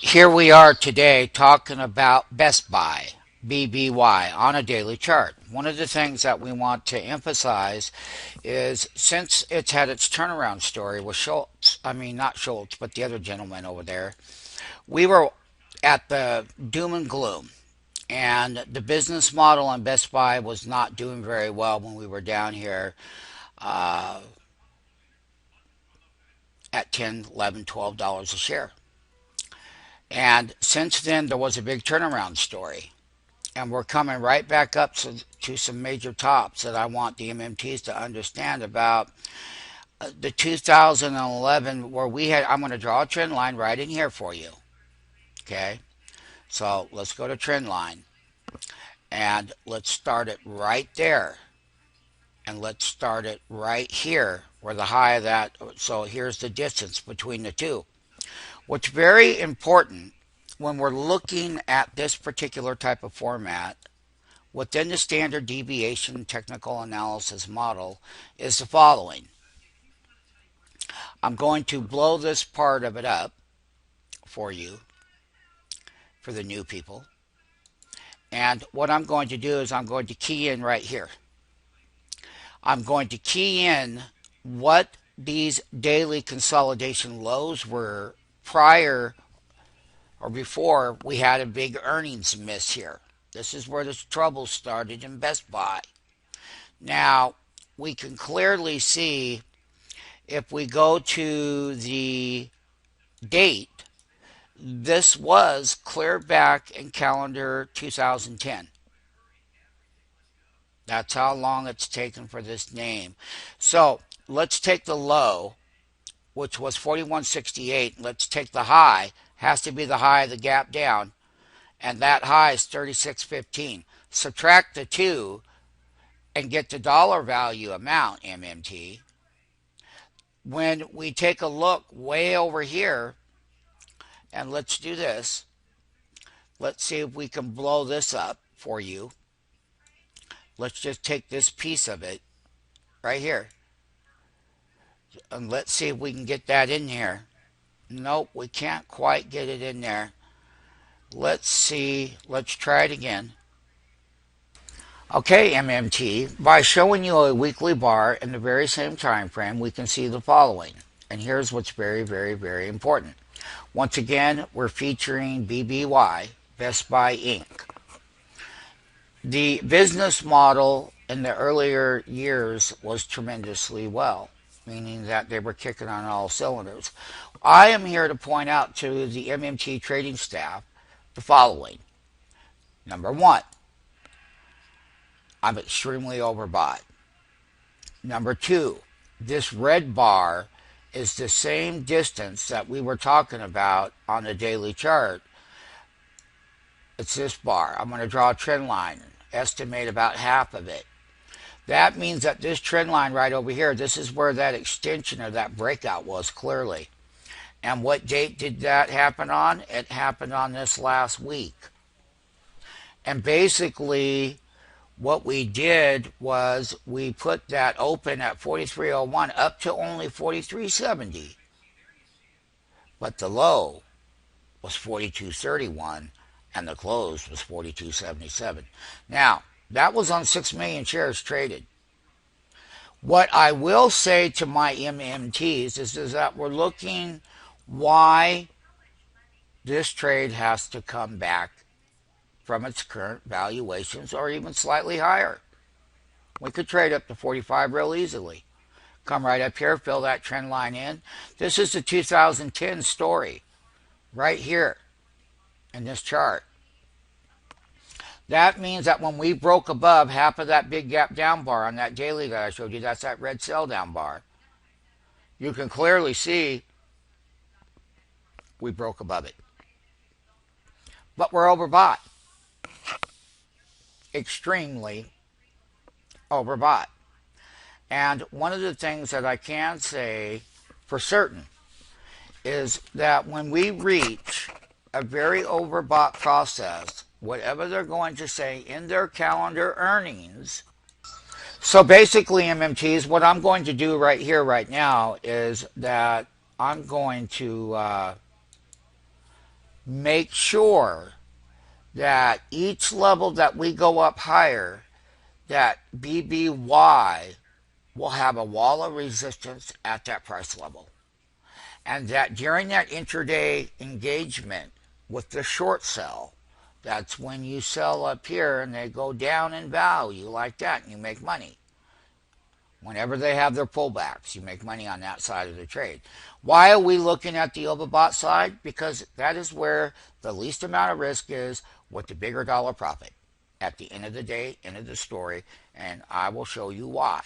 Here we are today talking about Best Buy, BBY, on a daily chart. One of the things that we want to emphasize is since it's had its turnaround story with Schultz, I mean, not Schultz, but the other gentleman over there, we were at the doom and gloom. And the business model on Best Buy was not doing very well when we were down here uh, at 10, 11, $12 a share. And since then, there was a big turnaround story. And we're coming right back up to some major tops that I want the MMTs to understand about the 2011 where we had. I'm going to draw a trend line right in here for you. Okay, so let's go to trend line and let's start it right there, and let's start it right here where the high of that. So here's the distance between the two. What's very important when we're looking at this particular type of format within the standard deviation technical analysis model is the following. I'm going to blow this part of it up for you, for the new people. And what I'm going to do is I'm going to key in right here. I'm going to key in what these daily consolidation lows were prior or before we had a big earnings miss here. This is where the trouble started in Best Buy. Now, we can clearly see if we go to the date, this was clear back in calendar 2010. That's how long it's taken for this name. So let's take the low, which was 4168. Let's take the high, has to be the high of the gap down, and that high is 3615. Subtract the two and get the dollar value amount, MMT. When we take a look way over here, and let's do this, let's see if we can blow this up for you. Let's just take this piece of it right here, and let's see if we can get that in here. Nope, we can't quite get it in there. Let's see, let's try it again. Okay, MMT, by showing you a weekly bar in the very same time frame, we can see the following. And here's what's very, very, very important. Once again, we're featuring BBY, Best Buy Inc. The business model in the earlier years was tremendously well, meaning that they were kicking on all cylinders. I am here to point out to the MMT trading staff the following. Number one, I'm extremely overbought. Number two, this red bar is the same distance that we were talking about on the daily chart. It's this bar. I'm going to draw a trend line, estimate about half of it. That means that this trend line right over here, this is where that extension or that breakout was clearly. And what date did that happen on? It happened on this last week. And basically, what we did was we put that open at 43.01 up to only 43.70. But the low was 42.31 and the close was 42.77. Now, that was on 6 million shares traded. What I will say to my MMTs is that we're looking why this trade has to come back from its current valuations or even slightly higher. We could trade up to 45 real easily. Come right up here, fill that trend line in. This is the 2010 story right here in this chart. That means that when we broke above half of that big gap down bar on that daily that I showed you, that's that red sell down bar. You can clearly see we broke above it. But we're overbought. Extremely overbought. And one of the things that I can say for certain is that when we reach a very overbought process, whatever they're going to say in their calendar earnings. So basically, MMTs, what I'm going to do right here, right now, is that I'm going to make sure that each level that we go up higher, that BBY will have a wall of resistance at that price level. And that during that intraday engagement with the short sell, that's when you sell up here and they go down in value like that and you make money. Whenever they have their pullbacks, you make money on that side of the trade. Why are we looking at the overbought side? Because that is where the least amount of risk is with the bigger dollar profit. At the end of the day, end of the story, and I will show you why.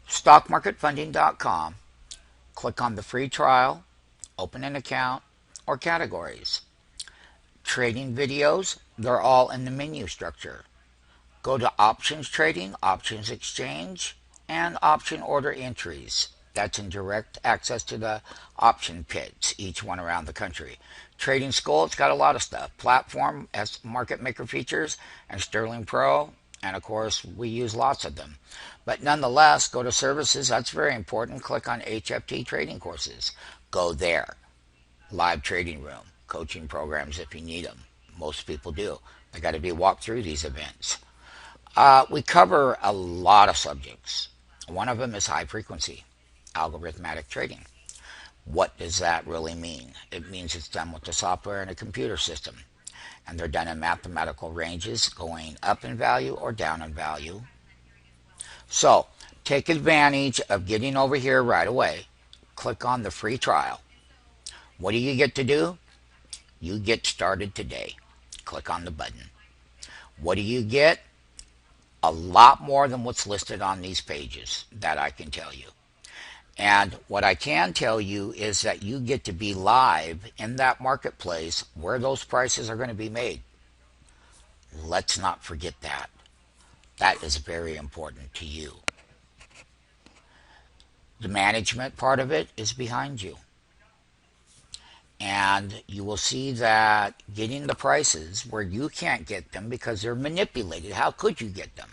StockMarketFunding.com. Click on the free trial, open an account, or categories. Trading videos, they're all in the menu structure. Go to options trading, options exchange, and option order entries. That's in direct access to the option pits, each one around the country. Trading School, it's got a lot of stuff. Platform, market maker features, and Sterling Pro, and of course we use lots of them. But nonetheless, go to services, that's very important. Click on HFT trading courses. Go there. Live trading room, coaching programs if you need them. Most people do. They got to be walked through these events. We cover a lot of subjects. One of them is high frequency, algorithmic trading. What does that really mean? It means it's done with the software and a computer system. And they're done in mathematical ranges, going up in value or down in value. So, take advantage of getting over here right away. Click on the free trial. What do you get to do? You get started today. Click on the button. What do you get? A lot more than what's listed on these pages, that I can tell you. And what I can tell you is that you get to be live in that marketplace where those prices are going to be made. Let's not forget that. That is very important to you. The management part of it is behind you. And you will see that getting the prices where you can't get them because they're manipulated. How could you get them?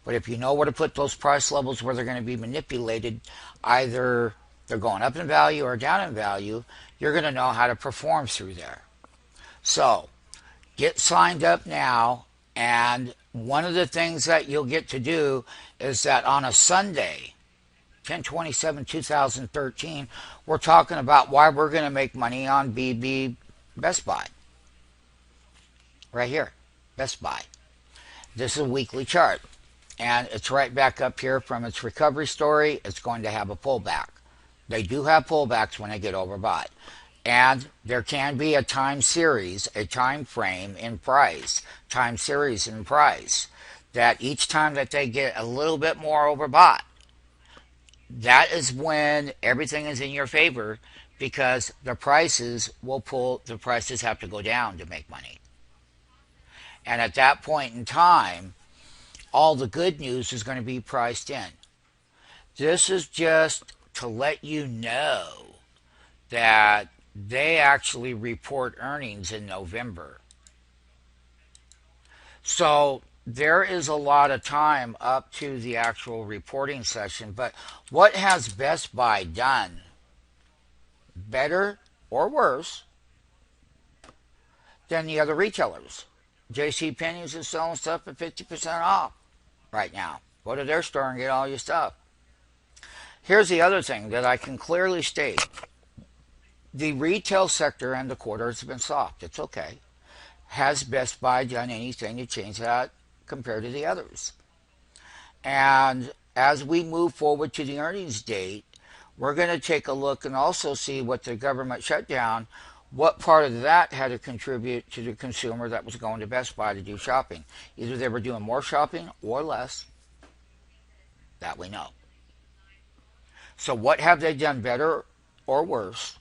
But if you know where to put those price levels where they're going to be manipulated, either they're going up in value or down in value, you're going to know how to perform through there. So, get signed up now, and one of the things that you'll get to do is that on a Sunday, 10/27/2013, we're talking about why we're going to make money on BB Best Buy. Right here, Best Buy. This is a weekly chart. And it's right back up here from its recovery story. It's going to have a pullback. They do have pullbacks when they get overbought. And there can be a time series, a time frame in price, time series in price, that each time that they get a little bit more overbought, that is when everything is in your favor because the prices have to go down to make money. And at that point in time, all the good news is going to be priced in. This is just to let you know that they actually report earnings in November. So there is a lot of time up to the actual reporting session. But what has Best Buy done? Better or worse than the other retailers? JCPenney's is selling stuff at 50% off right now. Go to their store and get all your stuff. Here's the other thing that I can clearly state. The retail sector and the quarter has been soft. It's okay. Has Best Buy done anything to change that compared to the others? And as we move forward to the earnings date, we're going to take a look and also see what the government shutdown, what part of that had to contribute to the consumer that was going to Best Buy to do shopping. Either they were doing more shopping or less. That we know. So what have they done better or worse?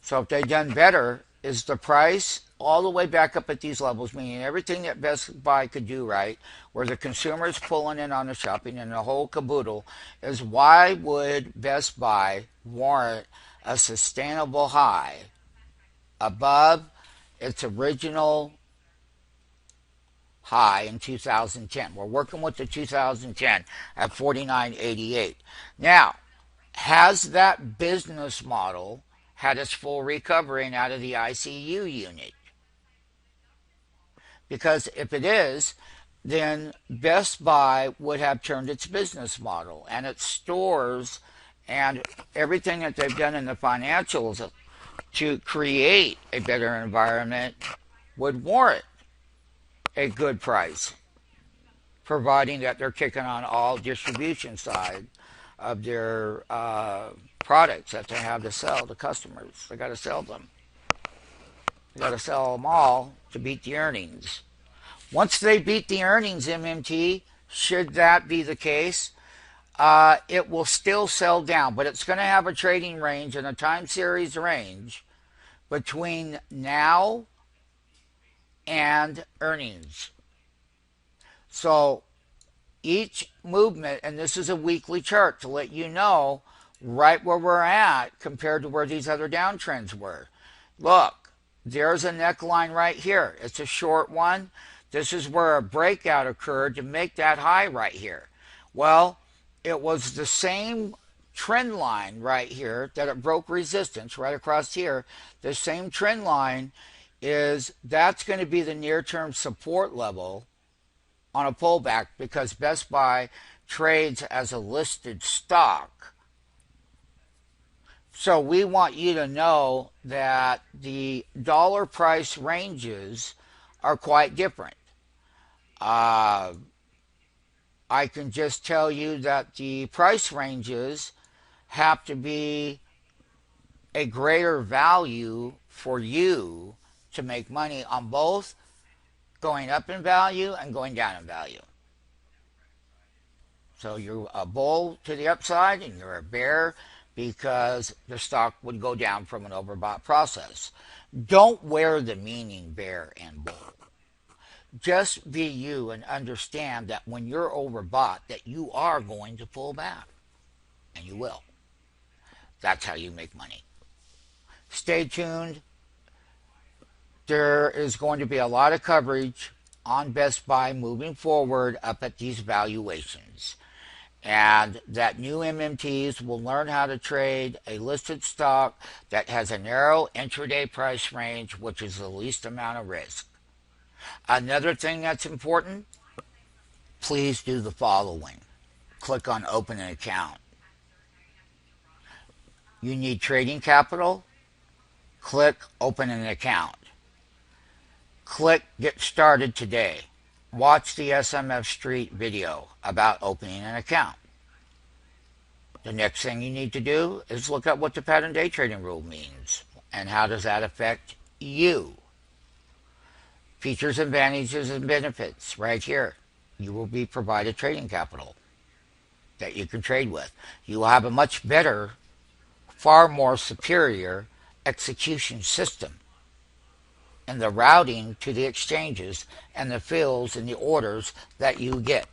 So if they've done better, is the price all the way back up at these levels, meaning everything that Best Buy could do right, where the consumer is pulling in on the shopping and the whole caboodle, is why would Best Buy warrant a sustainable high above its original high in 2010? We're working with the 2010 at 49.88. Now, has that business model had its full recovering out of the ICU unit. Because if it is, then Best Buy would have turned its business model and its stores and everything that they've done in the financials to create a better environment would warrant a good price, providing that they're kicking on all distribution side of their products that they have to sell to customers. They got to sell them. They got to sell them all to beat the earnings. Once they beat the earnings, MMT, should that be the case, it will still sell down, but it's going to have a trading range and a time series range between now and earnings. So each movement, and this is a weekly chart to let you know right where we're at compared to where these other downtrends were. Look, there's a neckline right here. It's a short one. This is where a breakout occurred to make that high right here. Well, it was the same trend line right here that it broke resistance right across here. The same trend line that's going to be the near-term support level on a pullback because Best Buy trades as a listed stock. So we want you to know that the dollar price ranges are quite different. I can just tell you that the price ranges have to be a greater value for you to make money on both going up in value and going down in value. So you're a bull to the upside and you're a bear because the stock would go down from an overbought process. Don't wear the meaning bear and bull. Just be you and understand that when you're overbought that you are going to pull back. And you will. That's how you make money. Stay tuned. There is going to be a lot of coverage on Best Buy moving forward up at these valuations. And that new MMTs will learn how to trade a listed stock that has a narrow intraday price range, which is the least amount of risk. Another thing that's important, please do the following. Click on Open an Account. You need trading capital. Click Open an Account. Click Get Started Today. Watch the SMF Street video about opening an account. The next thing you need to do is look at what the pattern day trading rule means and how does that affect you. Features, advantages, and benefits right here. You will be provided trading capital that you can trade with. You will have a much better, far more superior execution system and the routing to the exchanges and the fills and the orders that you get.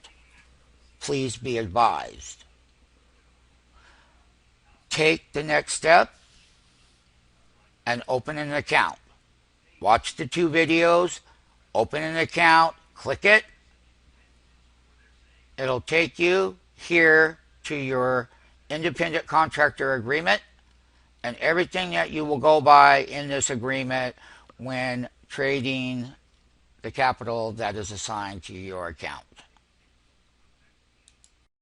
Please be advised. Take the next step and open an account. Watch the 2 videos, open an account, click it. It'll take you here to your independent contractor agreement and everything that you will go by in this agreement when trading the capital that is assigned to your account.